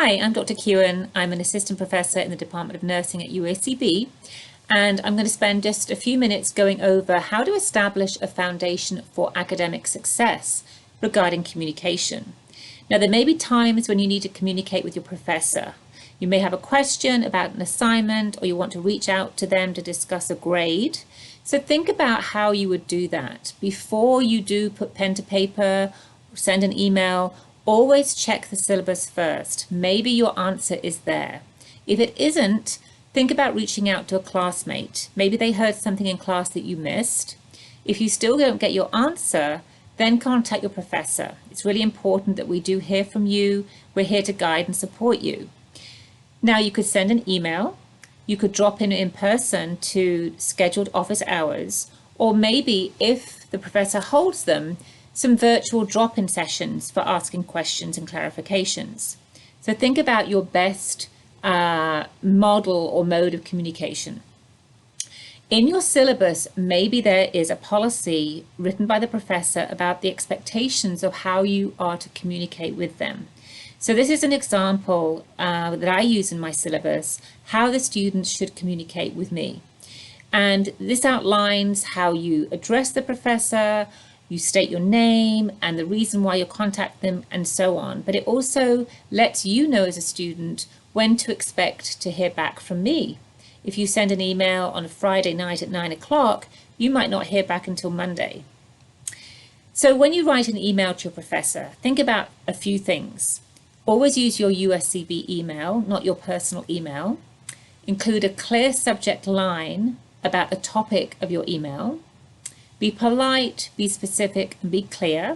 Hi, I'm Dr. Kuehn. I'm an assistant professor in the Department of Nursing at UACB, and I'm going to spend just a few minutes going over how to establish a foundation for academic success regarding communication. Now, there may be times when you need to communicate with your professor. You may have a question about an assignment, or you want to reach out to them to discuss a grade. So think about how you would do that. Before you do put pen to paper, or send an email, always check the syllabus first. Maybe your answer is there. If it isn't, think about reaching out to a classmate. Maybe they heard something in class that you missed. If you still don't get your answer, then contact your professor. It's really important that we do hear from you. We're here to guide and support you. Now, you could send an email. You could drop in person to scheduled office hours, or maybe if the professor holds them, some virtual drop-in sessions for asking questions and clarifications. So think about your best model or mode of communication. In your syllabus, maybe there is a policy written by the professor about the expectations of how you are to communicate with them. So this is an example that I use in my syllabus, how the students should communicate with me. And this outlines how you address the professor, you state your name and the reason why you contact them and so on. But it also lets you know as a student when to expect to hear back from me. If you send an email on a Friday night at 9 o'clock, you might not hear back until Monday. So when you write an email to your professor, think about a few things. Always use your USCB email, not your personal email. Include a clear subject line about the topic of your email. Be polite, be specific, and be clear.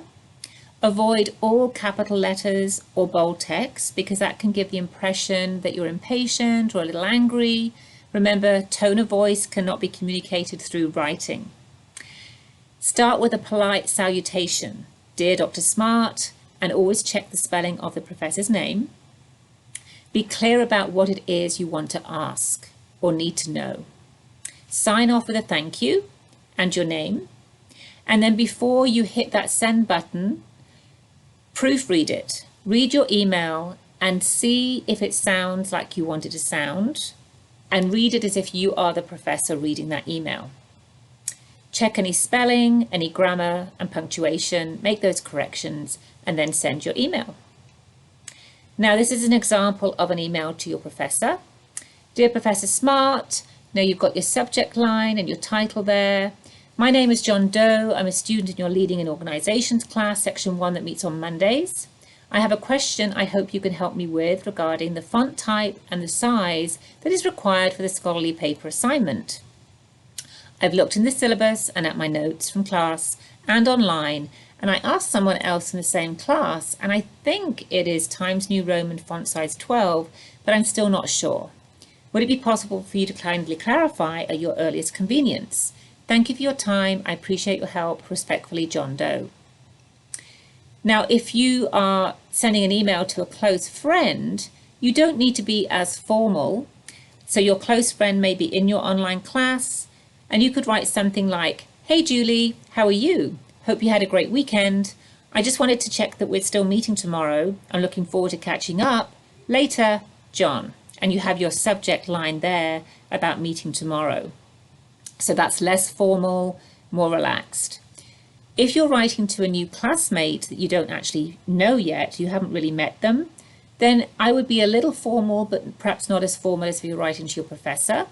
Avoid all capital letters or bold text because that can give the impression that you're impatient or a little angry. Remember, tone of voice cannot be communicated through writing. Start with a polite salutation. Dear Dr. Smart, and always check the spelling of the professor's name. Be clear about what it is you want to ask or need to know. Sign off with a thank you and your name. And then before you hit that send button, proofread it. Read your email and see if it sounds like you want it to sound, and read it as if you are the professor reading that email. Check any spelling, any grammar and punctuation, make those corrections, and then send your email. Now, this is an example of an email to your professor. Dear Professor Smart, now you've got your subject line and your title there. My name is John Doe. I'm a student in your Leading in Organizations class, section 1 that meets on Mondays. I have a question I hope you can help me with regarding the font type and the size that is required for the scholarly paper assignment. I've looked in the syllabus and at my notes from class and online, and I asked someone else in the same class, and I think it is Times New Roman font size 12, but I'm still not sure. Would it be possible for you to kindly clarify at your earliest convenience? Thank you for your time. I appreciate your help. Respectfully, John Doe. Now, if you are sending an email to a close friend, you don't need to be as formal. So your close friend may be in your online class, and you could write something like, "Hey Julie, how are you? Hope you had a great weekend. I just wanted to check that we're still meeting tomorrow. I'm looking forward to catching up. Later, John." And you have your subject line there about meeting tomorrow. So that's less formal, more relaxed. If you're writing to a new classmate that you don't actually know yet, you haven't really met them, then I would be a little formal, but perhaps not as formal as if you're writing to your professor.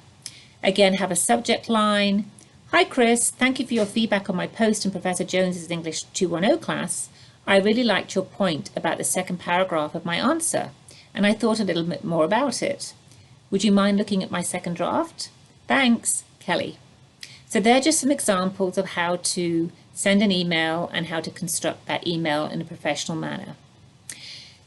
Again, have a subject line. Hi Chris, thank you for your feedback on my post in Professor Jones's English 210 class. I really liked your point about the second paragraph of my answer, and I thought a little bit more about it. Would you mind looking at my second draft? Thanks, Kelly. So they're just some examples of how to send an email and how to construct that email in a professional manner.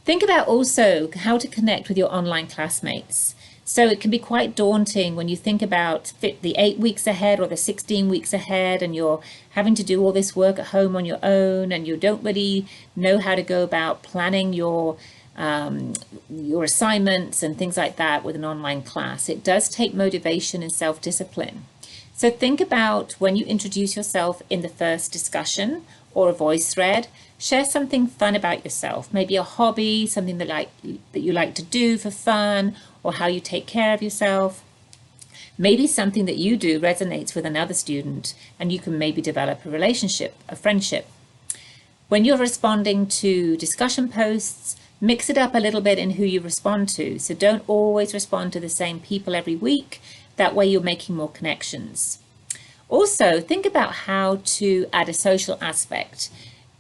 Think about also how to connect with your online classmates. So it can be quite daunting when you think about the 8 weeks ahead or the 16 weeks ahead, and you're having to do all this work at home on your own, and you don't really know how to go about planning your assignments and things like that with an online class. It does take motivation and self-discipline. So think about when you introduce yourself in the first discussion, or a voice thread. Share something fun about yourself, maybe a hobby, something that you like to do for fun, or how you take care of yourself. Maybe something that you do resonates with another student, and you can maybe develop a relationship, a friendship. When you're responding to discussion posts, mix it up a little bit in who you respond to. So don't always respond to the same people every week. That way you're making more connections. Also, think about how to add a social aspect.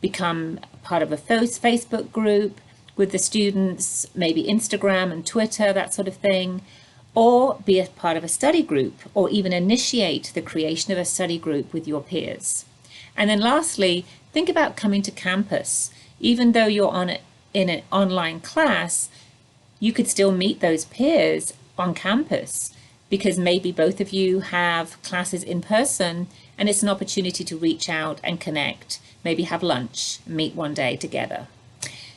Become part of a Facebook group with the students, maybe Instagram and Twitter, that sort of thing. Or be a part of a study group, or even initiate the creation of a study group with your peers. And then lastly, think about coming to campus. Even though you're in an online class, you could still meet those peers on campus, because maybe both of you have classes in person and it's an opportunity to reach out and connect, maybe have lunch, meet one day together.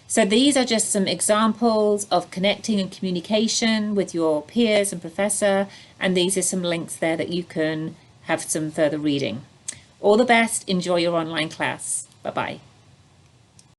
So these are just some examples of connecting and communication with your peers and professor, and these are some links there that you can have some further reading. All the best, enjoy your online class. Bye-bye.